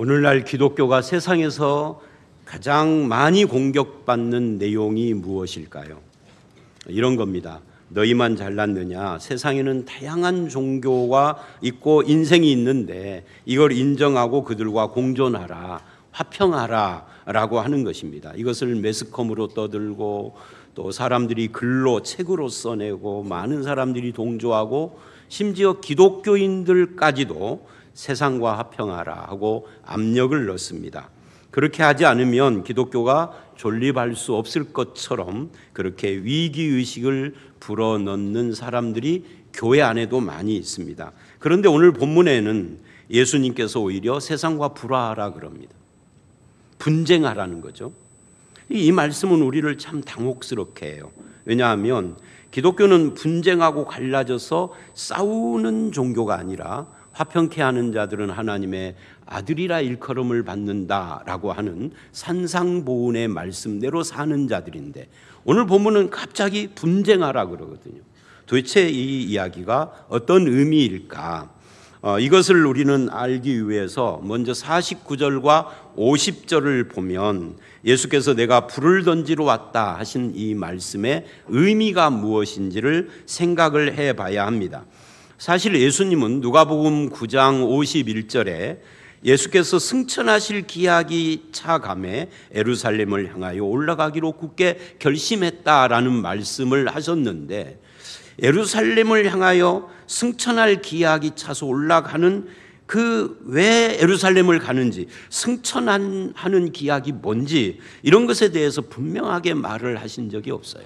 오늘날 기독교가 세상에서 가장 많이 공격받는 내용이 무엇일까요? 이런 겁니다. 너희만 잘났느냐? 세상에는 다양한 종교가 있고 인생이 있는데 이걸 인정하고 그들과 공존하라, 화평하라 라고 하는 것입니다. 이것을 매스컴으로 떠들고 또 사람들이 글로 책으로 써내고 많은 사람들이 동조하고 심지어 기독교인들까지도 세상과 화평하라 하고 압력을 넣습니다. 그렇게 하지 않으면 기독교가 존립할 수 없을 것처럼 그렇게 위기의식을 불어넣는 사람들이 교회 안에도 많이 있습니다. 그런데 오늘 본문에는 예수님께서 오히려 세상과 불화하라 그럽니다. 분쟁하라는 거죠. 이 말씀은 우리를 참 당혹스럽게 해요. 왜냐하면 기독교는 분쟁하고 갈라져서 싸우는 종교가 아니라 화평케 하는 자들은 하나님의 아들이라 일컬음을 받는다라고 하는 산상보훈의 말씀대로 사는 자들인데 오늘 본문은 갑자기 분쟁하라 그러거든요. 도대체 이 이야기가 어떤 의미일까? 이것을 우리는 알기 위해서 먼저 49절과 50절을 보면 예수께서 내가 불을 던지러 왔다 하신 이 말씀의 의미가 무엇인지를 생각을 해봐야 합니다. 사실 예수님은 누가복음 9장 51절에 예수께서 승천하실 기약이 차감해 예루살렘을 향하여 올라가기로 굳게 결심했다라는 말씀을 하셨는데 예루살렘을 향하여 승천할 기약이 차서 올라가는 그 왜 예루살렘을 가는지 승천하는 기약이 뭔지 이런 것에 대해서 분명하게 말을 하신 적이 없어요.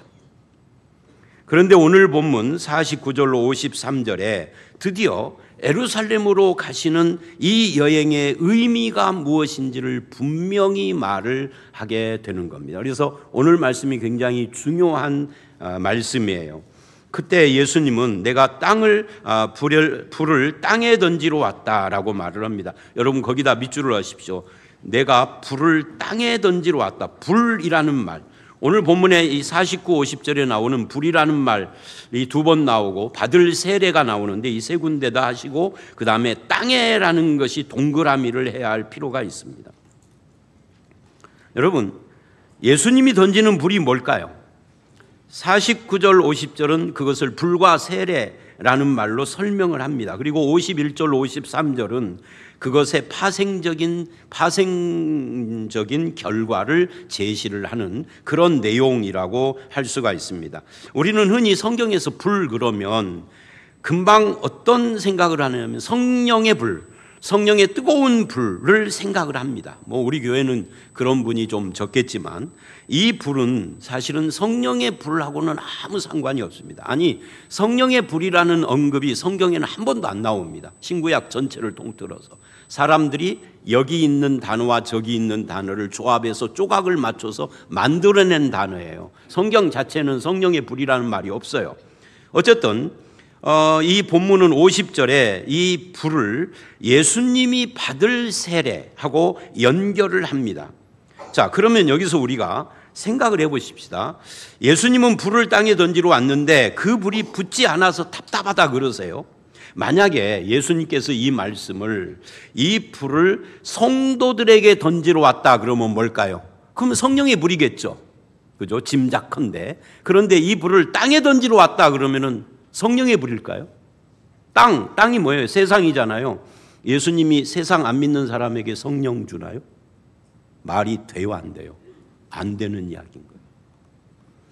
그런데 오늘 본문 49절로 53절에 드디어 예루살렘으로 가시는 이 여행의 의미가 무엇인지를 분명히 말을 하게 되는 겁니다. 그래서 오늘 말씀이 굉장히 중요한 말씀이에요. 그때 예수님은 내가 불을 땅에 던지러 왔다라고 말을 합니다. 여러분 거기다 밑줄을 하십시오. 내가 불을 땅에 던지러 왔다. 불이라는 말. 오늘 본문에 이 49, 50절에 나오는 불이라는 말이 두 번 나오고 받을 세례가 나오는데 이 세 군데다 하시고 그 다음에 땅에라는 것이 동그라미를 해야 할 필요가 있습니다. 여러분 예수님이 던지는 불이 뭘까요? 49절 50절은 그것을 불과 세례라는 말로 설명을 합니다. 그리고 51절 53절은 그것의 파생적인 결과를 제시를 하는 그런 내용이라고 할 수가 있습니다. 우리는 흔히 성경에서 불 그러면 금방 어떤 생각을 하냐면 성령의 불, 성령의 뜨거운 불을 생각을 합니다. 우리 교회는 그런 분이 좀 적겠지만 이 불은 사실은 성령의 불하고는 아무 상관이 없습니다. 아니 성령의 불이라는 언급이 성경에는 한 번도 안 나옵니다. 신구약 전체를 통틀어서 사람들이 여기 있는 단어와 저기 있는 단어를 조합해서 조각을 맞춰서 만들어낸 단어예요. 성경 자체는 성령의 불이라는 말이 없어요. 어쨌든 이 본문은 50절에 이 불을 예수님이 받을 세례하고 연결을 합니다. 자, 그러면 여기서 우리가 생각을 해보십시다. 예수님은 불을 땅에 던지러 왔는데 그 불이 붙지 않아서 답답하다 그러세요. 만약에 예수님께서 이 말씀을 이 불을 성도들에게 던지러 왔다 그러면 뭘까요? 그러면 성령의 불이겠죠. 그죠? 짐작컨대. 그런데 이 불을 땅에 던지러 왔다 그러면은 성령의 불일까요? 땅이 뭐예요? 세상이잖아요. 예수님이 세상 안 믿는 사람에게 성령 주나요? 말이 돼요, 안 돼요? 안 되는 이야기인 거예요.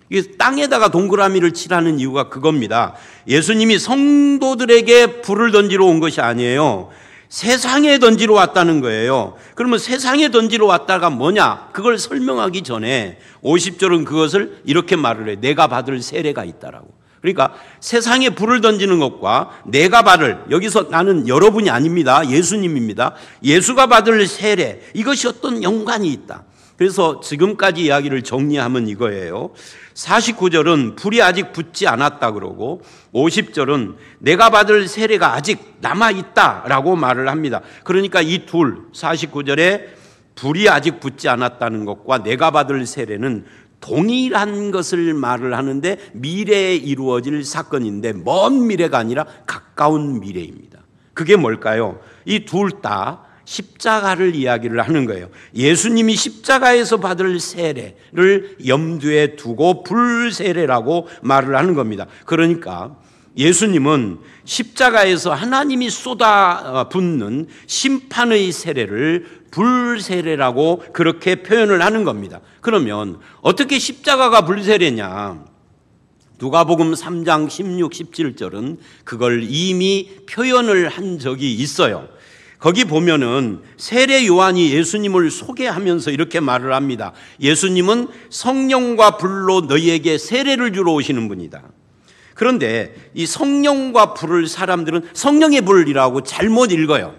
이게 땅에다가 동그라미를 칠하는 이유가 그겁니다. 예수님이 성도들에게 불을 던지러 온 것이 아니에요. 세상에 던지러 왔다는 거예요. 그러면 세상에 던지러 왔다가 뭐냐? 그걸 설명하기 전에 50절은 그것을 이렇게 말을 해요. 내가 받을 세례가 있다라고. 그러니까 세상에 불을 던지는 것과 내가 받을, 여기서 나는 여러분이 아닙니다. 예수님입니다. 예수가 받을 세례, 이것이 어떤 연관이 있다. 그래서 지금까지 이야기를 정리하면 이거예요. 49절은 불이 아직 붙지 않았다 그러고 50절은 내가 받을 세례가 아직 남아있다라고 말을 합니다. 그러니까 이 둘, 49절에 불이 아직 붙지 않았다는 것과 내가 받을 세례는 동일한 것을 말을 하는데 미래에 이루어질 사건인데 먼 미래가 아니라 가까운 미래입니다. 그게 뭘까요? 이 둘 다 십자가를 이야기를 하는 거예요. 예수님이 십자가에서 받을 세례를 염두에 두고 불세례라고 말을 하는 겁니다. 그러니까 예수님은 십자가에서 하나님이 쏟아붓는 심판의 세례를 불세례라고 그렇게 표현을 하는 겁니다. 그러면 어떻게 십자가가 불세례냐? 누가복음 3장 16, 17절은 그걸 이미 표현을 한 적이 있어요. 거기 보면은 세례 요한이 예수님을 소개하면서 이렇게 말을 합니다. 예수님은 성령과 불로 너희에게 세례를 주러 오시는 분이다. 그런데 이 성령과 불을 사람들은 성령의 불이라고 잘못 읽어요.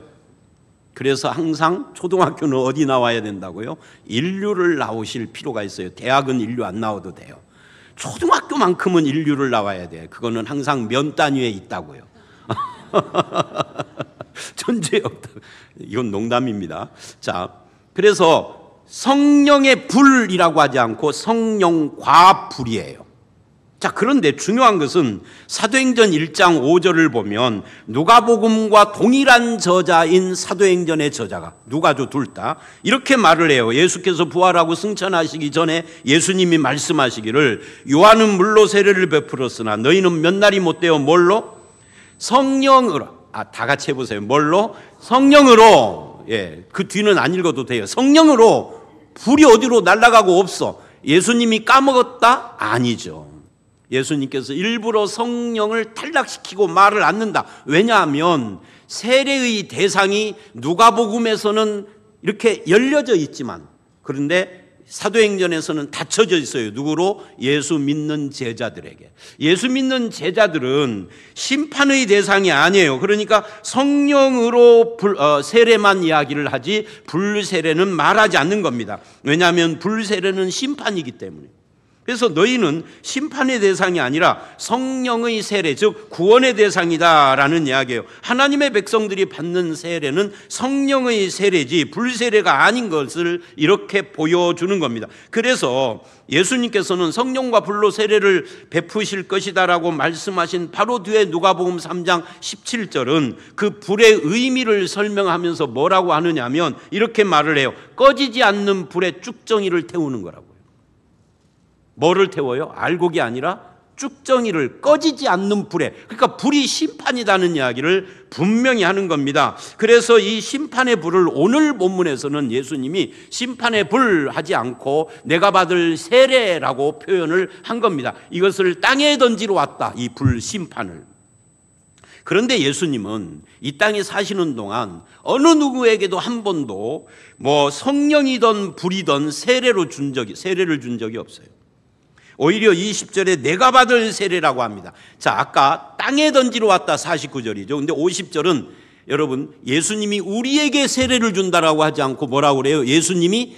그래서 항상 초등학교는 어디 나와야 된다고요? 인류를 나오실 필요가 있어요. 대학은 인류 안 나와도 돼요. 초등학교만큼은 인류를 나와야 돼요. 그거는 항상 면 단위에 있다고요. 존재없다. 이건 농담입니다. 자, 그래서 성령의 불이라고 하지 않고 성령과 불이에요. 자, 그런데 중요한 것은 사도행전 1장 5절을 보면 누가복음과 동일한 저자인 사도행전의 저자가 누가죠, 둘 다 이렇게 말을 해요. 예수께서 부활하고 승천하시기 전에 예수님이 말씀하시기를 요한은 물로 세례를 베풀었으나 너희는 몇 날이 못되어 뭘로? 성령으로. 다 같이 해보세요. 뭘로? 성령으로. 예, 그 뒤는 안 읽어도 돼요. 성령으로. 불이 어디로 날아가고 없어. 예수님이 까먹었다? 아니죠. 예수님께서 일부러 성령을 탈락시키고 말을 않는다. 왜냐하면 세례의 대상이 누가복음에서는 이렇게 열려져 있지만 그런데 사도행전에서는 닫혀져 있어요. 누구로? 예수 믿는 제자들에게. 예수 믿는 제자들은 심판의 대상이 아니에요. 그러니까 성령으로 세례만 이야기를 하지 불세례는 말하지 않는 겁니다. 왜냐하면 불세례는 심판이기 때문에. 그래서 너희는 심판의 대상이 아니라 성령의 세례, 즉 구원의 대상이다라는 이야기예요. 하나님의 백성들이 받는 세례는 성령의 세례지 불세례가 아닌 것을 이렇게 보여주는 겁니다. 그래서 예수님께서는 성령과 불로 세례를 베푸실 것이다라고 말씀하신 바로 뒤에 누가복음 3장 17절은 그 불의 의미를 설명하면서 뭐라고 하느냐 하면 이렇게 말을 해요. 꺼지지 않는 불에 쭉정이를 태우는 거라고요. 뭐를 태워요? 알곡이 아니라 쭉정이를, 꺼지지 않는 불에. 그러니까 불이 심판이라는 이야기를 분명히 하는 겁니다. 그래서 이 심판의 불을 오늘 본문에서는 예수님이 심판의 불 하지 않고 내가 받을 세례라고 표현을 한 겁니다. 이것을 땅에 던지러 왔다, 이 불 심판을. 그런데 예수님은 이 땅에 사시는 동안 어느 누구에게도 한 번도 뭐 성령이든 불이든 세례를 준 적이 없어요. 오히려 20절에 내가 받을 세례라고 합니다. 자, 아까 땅에 던지러 왔다 49절이죠. 근데 50절은 여러분 예수님이 우리에게 세례를 준다라고 하지 않고 뭐라고 그래요? 예수님이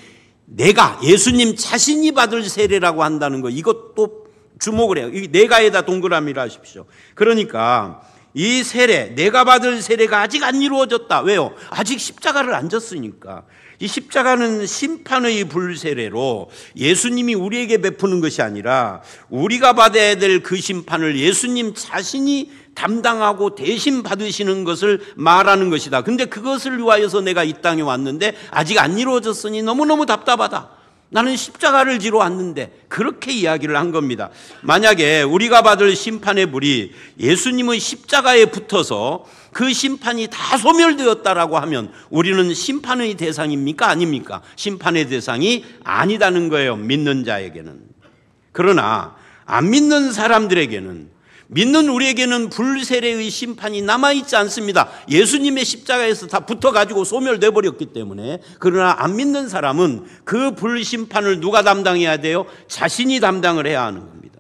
예수님 자신이 받을 세례라고 한다는 거, 이것도 주목을 해요. 이 내가에다 동그라미를 하십시오. 그러니까 이 세례, 내가 받을 세례가 아직 안 이루어졌다. 왜요? 아직 십자가를 안 졌으니까. 이 십자가는 심판의 불세례로 예수님이 우리에게 베푸는 것이 아니라 우리가 받아야 될 그 심판을 예수님 자신이 담당하고 대신 받으시는 것을 말하는 것이다. 근데 그것을 위하여서 내가 이 땅에 왔는데 아직 안 이루어졌으니 너무너무 답답하다. 나는 십자가를 지러 왔는데, 그렇게 이야기를 한 겁니다. 만약에 우리가 받을 심판의 불이 예수님의 십자가에 붙어서 그 심판이 다 소멸되었다라고 하면 우리는 심판의 대상입니까? 아닙니까? 심판의 대상이 아니다는 거예요, 믿는 자에게는. 그러나 안 믿는 사람들에게는, 믿는 우리에게는 불세례의 심판이 남아있지 않습니다. 예수님의 십자가에서 다 붙어가지고 소멸돼 버렸기 때문에. 그러나 안 믿는 사람은 그 불심판을 누가 담당해야 돼요? 자신이 담당을 해야 하는 겁니다.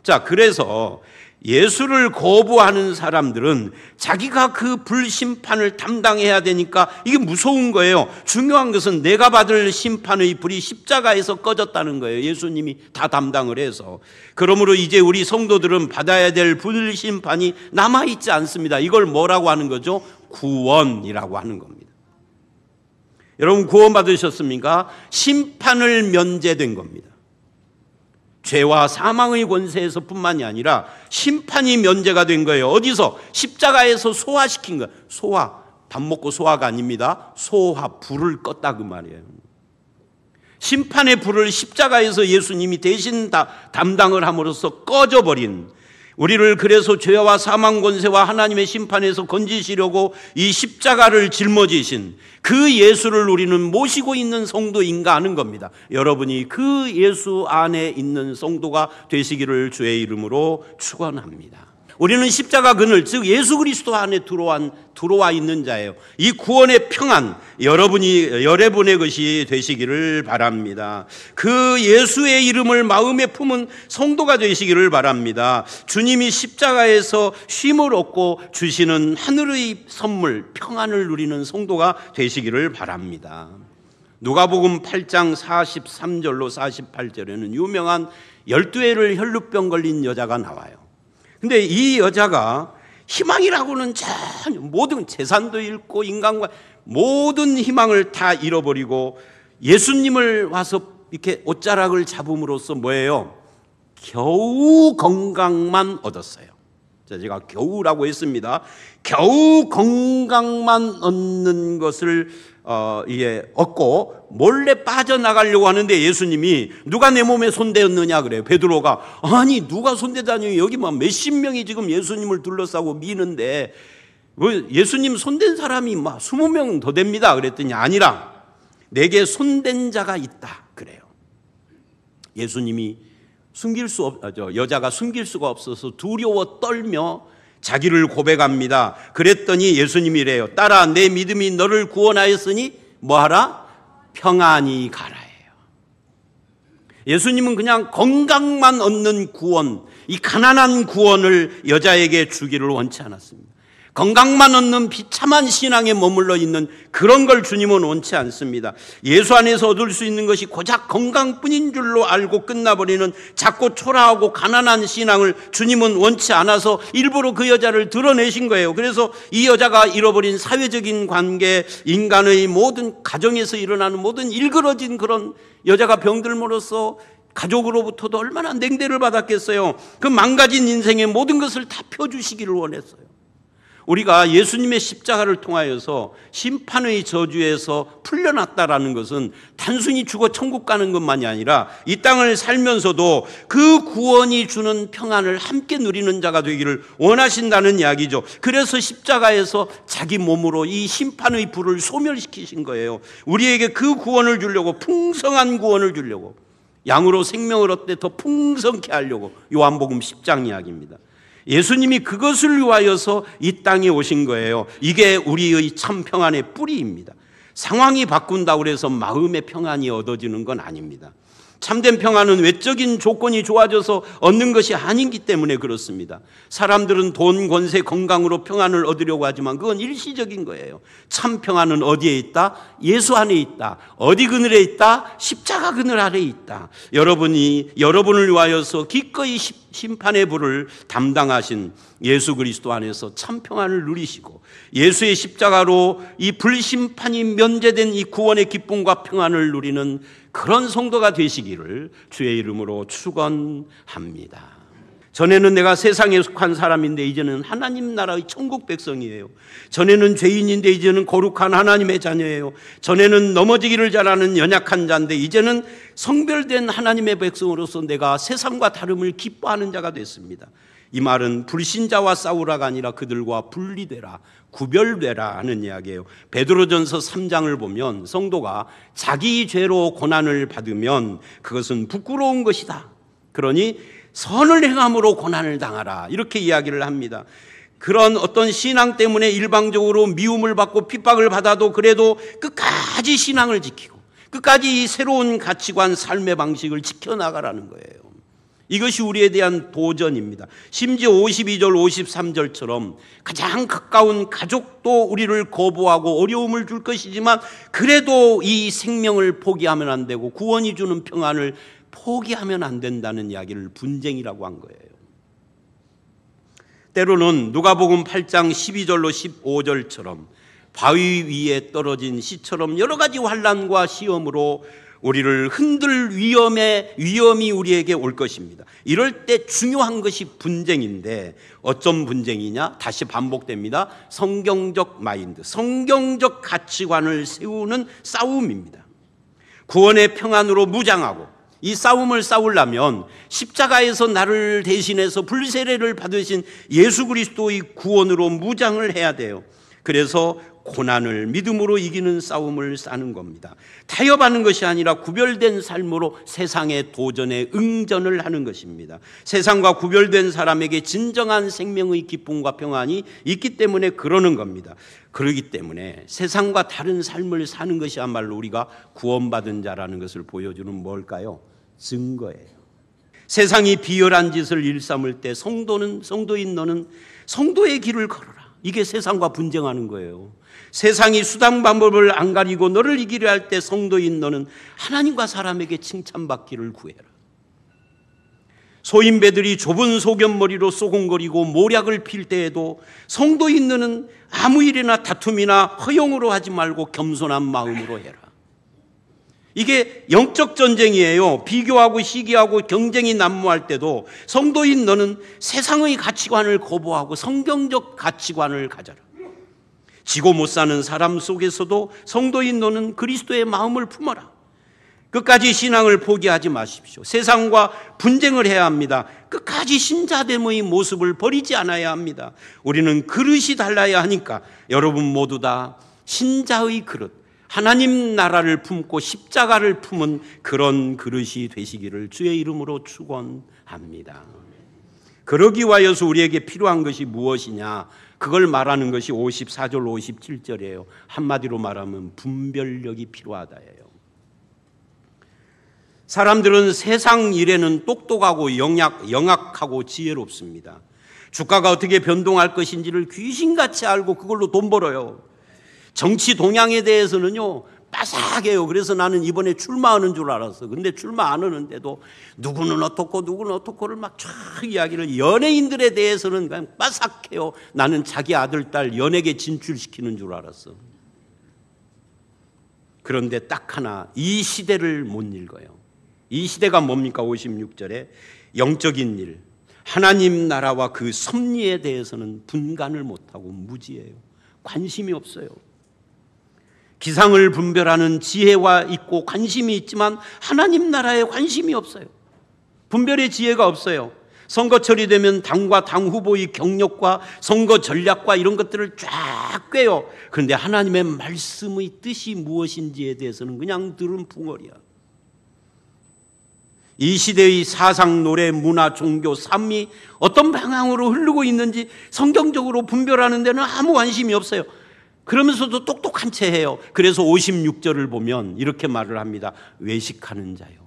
자, 그래서 예수를 거부하는 사람들은 자기가 그 불심판을 담당해야 되니까 이게 무서운 거예요. 중요한 것은 내가 받을 심판의 불이 십자가에서 꺼졌다는 거예요. 예수님이 다 담당을 해서. 그러므로 이제 우리 성도들은 받아야 될 불심판이 남아있지 않습니다. 이걸 뭐라고 하는 거죠? 구원이라고 하는 겁니다. 여러분, 구원 받으셨습니까? 심판을 면제된 겁니다. 죄와 사망의 권세에서 뿐만이 아니라 심판이 면제가 된 거예요. 어디서? 십자가에서 소화시킨 거예요. 밥 먹고 소화가 아닙니다. 소화, 불을 껐다 그 말이에요. 심판의 불을 십자가에서 예수님이 대신 담당을 함으로써 꺼져버린, 우리를 그래서 죄와 사망 권세와 하나님의 심판에서 건지시려고 이 십자가를 짊어지신 그 예수를 우리는 모시고 있는 성도인가 하는 겁니다. 여러분이 그 예수 안에 있는 성도가 되시기를 주의 이름으로 축원합니다. 우리는 십자가 그늘, 즉 예수 그리스도 안에 들어와 있는 자예요. 이 구원의 평안, 여러분의 것이 되시기를 바랍니다. 그 예수의 이름을 마음에 품은 성도가 되시기를 바랍니다. 주님이 십자가에서 쉼을 얻고 주시는 하늘의 선물, 평안을 누리는 성도가 되시기를 바랍니다. 누가복음 8장 43절로 48절에는 유명한 12회를 혈루병 걸린 여자가 나와요. 근데 이 여자가 희망이라고는 전혀, 모든 재산도 잃고 인간과 모든 희망을 다 잃어버리고 예수님을 와서 이렇게 옷자락을 잡음으로써 뭐예요? 겨우 건강만 얻었어요. 제가 겨우라고 했습니다. 겨우 건강만 얻는 것을 얻고 몰래 빠져나가려고 하는데 예수님이 누가 내 몸에 손대었느냐 그래요. 베드로가 아니 누가 손대다니, 여기 막 몇십 명이 지금 예수님을 둘러싸고 미는데 예수님 손댄 사람이 막 20명 더 됩니다 그랬더니 아니라 내게 손댄 자가 있다 그래요. 예수님이 여자가 숨길 수가 없어서 두려워 떨며 자기를 고백합니다. 그랬더니 예수님이 이래요. 딸아, 내 믿음이 너를 구원하였으니 뭐하라? 평안히 가라예요. 예수님은 그냥 건강만 얻는 구원, 이 가난한 구원을 여자에게 주기를 원치 않았습니다. 건강만 얻는 비참한 신앙에 머물러 있는 그런 걸 주님은 원치 않습니다. 예수 안에서 얻을 수 있는 것이 고작 건강뿐인 줄로 알고 끝나버리는 작고 초라하고 가난한 신앙을 주님은 원치 않아서 일부러 그 여자를 드러내신 거예요. 그래서 이 여자가 잃어버린 사회적인 관계, 인간의 모든 가정에서 일어나는 모든 일그러진 그런 여자가 병들므로써 가족으로부터도 얼마나 냉대를 받았겠어요. 그 망가진 인생의 모든 것을 다 펴주시기를 원했어요. 우리가 예수님의 십자가를 통하여서 심판의 저주에서 풀려났다라는 것은 단순히 죽어 천국 가는 것만이 아니라 이 땅을 살면서도 그 구원이 주는 평안을 함께 누리는 자가 되기를 원하신다는 이야기죠. 그래서 십자가에서 자기 몸으로 이 심판의 불을 소멸시키신 거예요. 우리에게 그 구원을 주려고, 풍성한 구원을 주려고, 양으로 생명을 얻되 더 풍성케 하려고. 요한복음 10장 이야기입니다. 예수님이 그것을 위하여서 이 땅에 오신 거예요. 이게 우리의 참 평안의 뿌리입니다. 상황이 바꾼다고 해서 마음의 평안이 얻어지는 건 아닙니다. 참된 평안은 외적인 조건이 좋아져서 얻는 것이 아니기 때문에 그렇습니다. 사람들은 돈, 권세, 건강으로 평안을 얻으려고 하지만 그건 일시적인 거예요. 참 평안은 어디에 있다? 예수 안에 있다. 어디 그늘에 있다? 십자가 그늘 아래에 있다. 여러분을 위하여서 기꺼이 심판의 불을 담당하신 예수 그리스도 안에서 참 평안을 누리시고 예수의 십자가로 이 불심판이 면제된 이 구원의 기쁨과 평안을 누리는 그런 성도가 되시기를 주의 이름으로 축원합니다. 전에는 내가 세상에 속한 사람인데 이제는 하나님 나라의 천국 백성이에요. 전에는 죄인인데 이제는 거룩한 하나님의 자녀예요. 전에는 넘어지기를 잘하는 연약한 자인데 이제는 성별된 하나님의 백성으로서 내가 세상과 다름을 기뻐하는 자가 됐습니다. 이 말은 불신자와 싸우라가 아니라 그들과 분리되라, 구별되라 하는 이야기예요. 베드로전서 3장을 보면 성도가 자기 죄로 고난을 받으면 그것은 부끄러운 것이다. 그러니 선을 행함으로 고난을 당하라, 이렇게 이야기를 합니다. 그런 어떤 신앙 때문에 일방적으로 미움을 받고 핍박을 받아도 그래도 끝까지 신앙을 지키고 끝까지 이 새로운 가치관, 삶의 방식을 지켜나가라는 거예요. 이것이 우리에 대한 도전입니다. 심지어 52절 53절처럼 가장 가까운 가족도 우리를 거부하고 어려움을 줄 것이지만 그래도 이 생명을 포기하면 안 되고 구원이 주는 평안을 포기하면 안 된다는 이야기를 분쟁이라고 한 거예요. 때로는 누가복음 8장 12절로 15절처럼 바위 위에 떨어진 씨처럼 여러 가지 환난과 시험으로 우리를 흔들 위험이 우리에게 올 것입니다. 이럴 때 중요한 것이 분쟁인데 어떤 분쟁이냐? 다시 반복됩니다. 성경적 마인드, 성경적 가치관을 세우는 싸움입니다. 구원의 평안으로 무장하고 이 싸움을 싸우려면 십자가에서 나를 대신해서 불세례를 받으신 예수 그리스도의 구원으로 무장을 해야 돼요. 그래서 고난을 믿음으로 이기는 싸움을 싸는 겁니다. 타협하는 것이 아니라 구별된 삶으로 세상의 도전에 응전을 하는 것입니다. 세상과 구별된 사람에게 진정한 생명의 기쁨과 평안이 있기 때문에 그러는 겁니다. 그렇기 때문에 세상과 다른 삶을 사는 것이야말로 우리가 구원받은 자라는 것을 보여주는 뭘까요? 증거예요. 세상이 비열한 짓을 일삼을 때 성도인 너는 성도의 길을 걸어라. 이게 세상과 분쟁하는 거예요. 세상이 수단 방법을 안 가리고 너를 이기려 할 때 성도인 너는 하나님과 사람에게 칭찬받기를 구해라. 소인배들이 좁은 소견머리로 쏘곤거리고 모략을 필 때에도 성도인 너는 아무 일이나 다툼이나 허용으로 하지 말고 겸손한 마음으로 해라. 이게 영적 전쟁이에요. 비교하고 시기하고 경쟁이 난무할 때도 성도인 너는 세상의 가치관을 거부하고 성경적 가치관을 가져라. 지고 못 사는 사람 속에서도 성도인 너는 그리스도의 마음을 품어라. 끝까지 신앙을 포기하지 마십시오. 세상과 분쟁을 해야 합니다. 끝까지 신자됨의 모습을 버리지 않아야 합니다. 우리는 그릇이 달라야 하니까 여러분 모두 다 신자의 그릇, 하나님 나라를 품고 십자가를 품은 그런 그릇이 되시기를 주의 이름으로 축원합니다. 그러기 위하여서 우리에게 필요한 것이 무엇이냐? 그걸 말하는 것이 54절 57절이에요. 한마디로 말하면 분별력이 필요하다예요. 사람들은 세상 일에는 똑똑하고 영악하고 지혜롭습니다. 주가가 어떻게 변동할 것인지를 귀신같이 알고 그걸로 돈 벌어요. 정치 동향에 대해서는요 빠삭해요. 그래서 나는 이번에 출마하는 줄 알았어. 근데 출마 안 하는데도 누구는 어떻고 누구는 어떻고를 막 쫙 이야기를, 연예인들에 대해서는 그냥 빠삭해요. 나는 자기 아들 딸 연예계 진출시키는 줄 알았어. 그런데 딱 하나, 이 시대를 못 읽어요. 이 시대가 뭡니까? 56절에 영적인 일, 하나님 나라와 그 섭리에 대해서는 분간을 못하고 무지해요. 관심이 없어요. 기상을 분별하는 지혜와 있고 관심이 있지만 하나님 나라에 관심이 없어요. 분별의 지혜가 없어요. 선거철이 되면 당과 당 후보의 경력과 선거 전략과 이런 것들을 쫙 꿰요. 그런데 하나님의 말씀의 뜻이 무엇인지에 대해서는 그냥 들은 붕어리야. 이 시대의 사상, 노래, 문화, 종교, 삶이 어떤 방향으로 흐르고 있는지 성경적으로 분별하는 데는 아무 관심이 없어요. 그러면서도 똑똑한 채 해요. 그래서 56절을 보면 이렇게 말을 합니다. 외식하는 자요.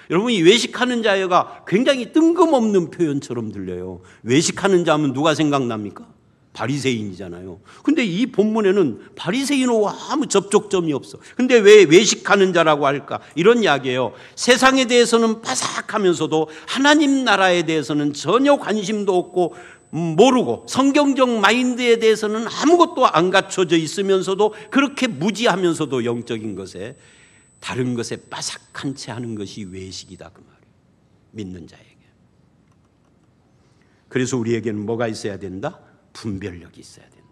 여러분, 이 외식하는 자여가 굉장히 뜬금없는 표현처럼 들려요. 외식하는 자면 누가 생각납니까? 바리새인이잖아요. 근데 이 본문에는 바리새인과 아무 접촉점이 없어. 근데 왜 외식하는 자라고 할까? 이런 이야기예요. 세상에 대해서는 빠삭하면서도 하나님 나라에 대해서는 전혀 관심도 없고 모르고 성경적 마인드에 대해서는 아무것도 안 갖춰져 있으면서도 그렇게 무지하면서도 영적인 것에, 다른 것에 빠삭한 채 하는 것이 외식이다, 그 말이에요. 믿는 자에게. 그래서 우리에게는 뭐가 있어야 된다? 분별력이 있어야 된다.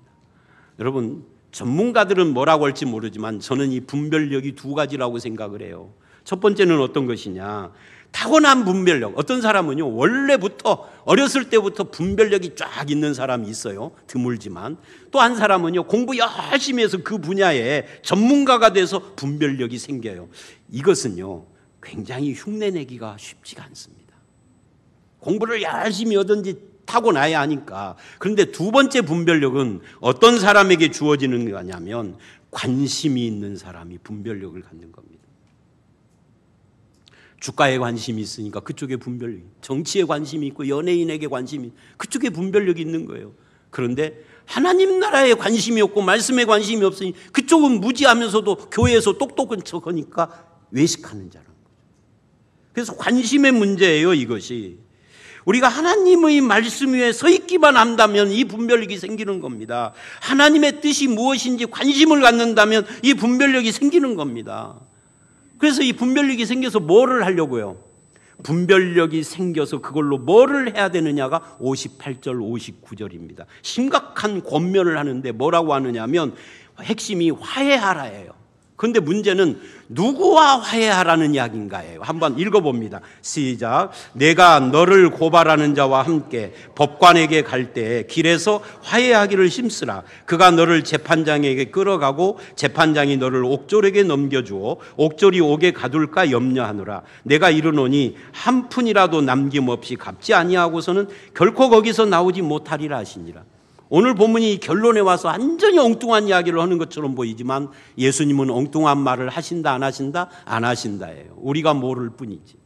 여러분, 전문가들은 뭐라고 할지 모르지만 저는 이 분별력이 두 가지라고 생각을 해요. 첫 번째는 어떤 것이냐? 타고난 분별력. 어떤 사람은요 원래부터 어렸을 때부터 분별력이 쫙 있는 사람이 있어요. 드물지만. 또 한 사람은요 공부 열심히 해서 그 분야에 전문가가 돼서 분별력이 생겨요. 이것은요 굉장히 흉내내기가 쉽지가 않습니다. 공부를 열심히 하든지 타고나야 하니까. 그런데 두 번째 분별력은 어떤 사람에게 주어지는 거냐면 관심이 있는 사람이 분별력을 갖는 겁니다. 주가에 관심이 있으니까 그쪽에 분별력이, 정치에 관심이 있고 연예인에게 관심이, 그쪽에 분별력이 있는 거예요. 그런데 하나님 나라에 관심이 없고 말씀에 관심이 없으니 그쪽은 무지하면서도 교회에서 똑똑한 척하니까 외식하는 자라는 거죠. 그래서 관심의 문제예요, 이것이. 우리가 하나님의 말씀 위에 서 있기만 한다면 이 분별력이 생기는 겁니다. 하나님의 뜻이 무엇인지 관심을 갖는다면 이 분별력이 생기는 겁니다. 그래서 이 분별력이 생겨서 뭐를 하려고요? 분별력이 생겨서 그걸로 뭐를 해야 되느냐가 58절 59절입니다. 심각한 권면을 하는데 뭐라고 하느냐면 핵심이 화해하라예요. 그런데 문제는 누구와 화해하라는 이야기인가예요. 한번 읽어봅니다. 시작. 내가 너를 고발하는 자와 함께 법관에게 갈 때 길에서 화해하기를 힘쓰라. 그가 너를 재판장에게 끌어가고 재판장이 너를 옥졸에게 넘겨주어 옥졸이 옥에 가둘까 염려하노라. 내가 이르노니 한 푼이라도 남김없이 갚지 아니하고서는 결코 거기서 나오지 못하리라 하시니라. 오늘 본문이 결론에 와서 완전히 엉뚱한 이야기를 하는 것처럼 보이지만 예수님은 엉뚱한 말을 하신다 안 하신다? 안 하신다예요. 우리가 모를 뿐이지.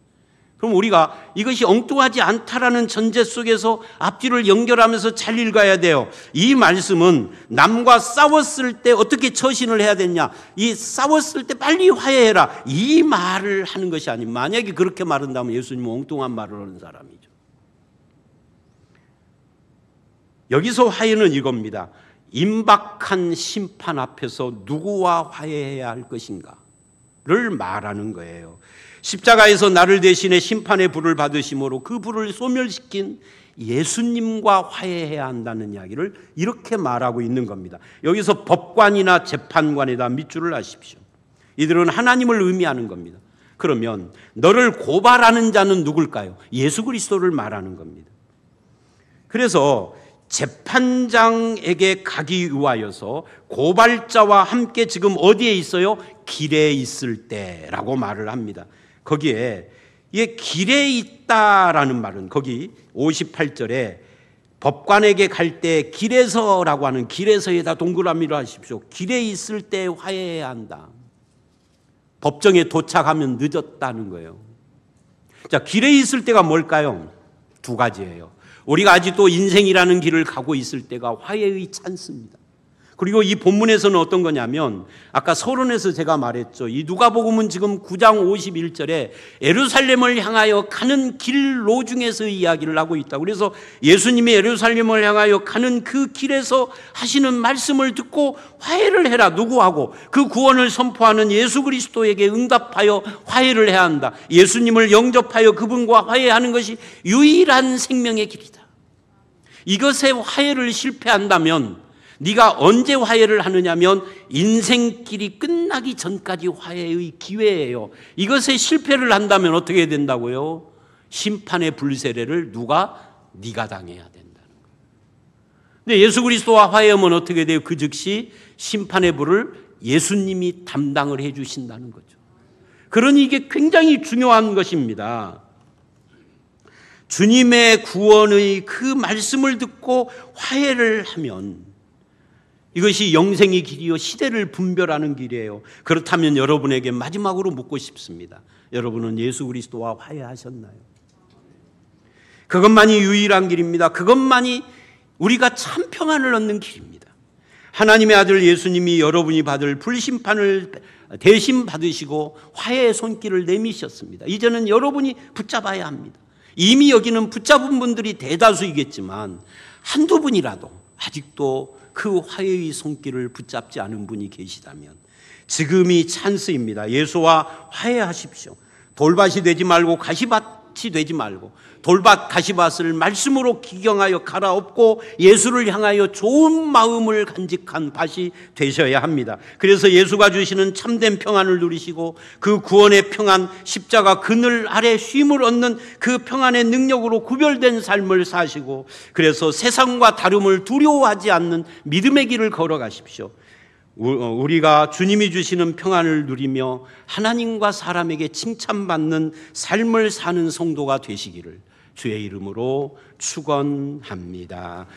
그럼 우리가 이것이 엉뚱하지 않다라는 전제 속에서 앞뒤를 연결하면서 잘 읽어야 돼요. 이 말씀은 남과 싸웠을 때 어떻게 처신을 해야 되냐, 이 싸웠을 때 빨리 화해해라, 이 말을 하는 것이 아니면, 만약에 그렇게 말한다면 예수님은 엉뚱한 말을 하는 사람이죠. 여기서 화해는 이겁니다. 임박한 심판 앞에서 누구와 화해해야 할 것인가를 말하는 거예요. 십자가에서 나를 대신해 심판의 불을 받으심으로 그 불을 소멸시킨 예수님과 화해해야 한다는 이야기를 이렇게 말하고 있는 겁니다. 여기서 법관이나 재판관이다 밑줄을 하십시오. 이들은 하나님을 의미하는 겁니다. 그러면 너를 고발하는 자는 누굴까요? 예수 그리스도를 말하는 겁니다. 그래서 재판장에게 가기 위하여서 고발자와 함께 지금 어디에 있어요? 길에 있을 때라고 말을 합니다. 거기에 길에 있다라는 말은 거기 58절에 법관에게 갈 때 길에서라고 하는 길에서에다 동그라미로 하십시오. 길에 있을 때 화해해야 한다. 법정에 도착하면 늦었다는 거예요. 자, 길에 있을 때가 뭘까요? 두 가지예요. 우리가 아직도 인생이라는 길을 가고 있을 때가 화해의 찬스입니다. 그리고 이 본문에서는 어떤 거냐면 아까 서론에서 제가 말했죠. 이 누가복음은 지금 9장 51절에 예루살렘을 향하여 가는 길로 중에서 이야기를 하고 있다. 그래서 예수님이 예루살렘을 향하여 가는 그 길에서 하시는 말씀을 듣고 화해를 해라. 누구하고? 그 구원을 선포하는 예수 그리스도에게 응답하여 화해를 해야 한다. 예수님을 영접하여 그분과 화해하는 것이 유일한 생명의 길이다. 이것에 화해를 실패한다면 네가 언제 화해를 하느냐면 인생길이 끝나기 전까지 화해의 기회예요. 이것에 실패를 한다면 어떻게 된다고요? 심판의 불세례를 네가 당해야 된다는 거예요. 근데 예수 그리스도와 화해하면 어떻게 돼요? 그 즉시 심판의 불을 예수님이 담당을 해 주신다는 거죠. 그러니 이게 굉장히 중요한 것입니다. 주님의 구원의 그 말씀을 듣고 화해를 하면 이것이 영생의 길이요 시대를 분별하는 길이에요. 그렇다면 여러분에게 마지막으로 묻고 싶습니다. 여러분은 예수 그리스도와 화해하셨나요? 그것만이 유일한 길입니다. 그것만이 우리가 참 평안을 얻는 길입니다. 하나님의 아들 예수님이 여러분이 받을 불심판을 대신 받으시고 화해의 손길을 내미셨습니다. 이제는 여러분이 붙잡아야 합니다. 이미 여기는 붙잡은 분들이 대다수이겠지만 한두 분이라도 아직도 그 화해의 손길을 붙잡지 않은 분이 계시다면 지금이 찬스입니다. 예수와 화해하십시오. 돌밭이 되지 말고 가시밭이 되지 말고 돌밭 가시밭을 말씀으로 기경하여 갈아엎고 예수를 향하여 좋은 마음을 간직한 밭이 되셔야 합니다. 그래서 예수가 주시는 참된 평안을 누리시고 그 구원의 평안, 십자가 그늘 아래 쉼을 얻는 그 평안의 능력으로 구별된 삶을 사시고 그래서 세상과 다름을 두려워하지 않는 믿음의 길을 걸어가십시오. 우리가 주님이 주시는 평안을 누리며 하나님과 사람에게 칭찬받는 삶을 사는 성도가 되시기를 주의 이름으로 축원합니다.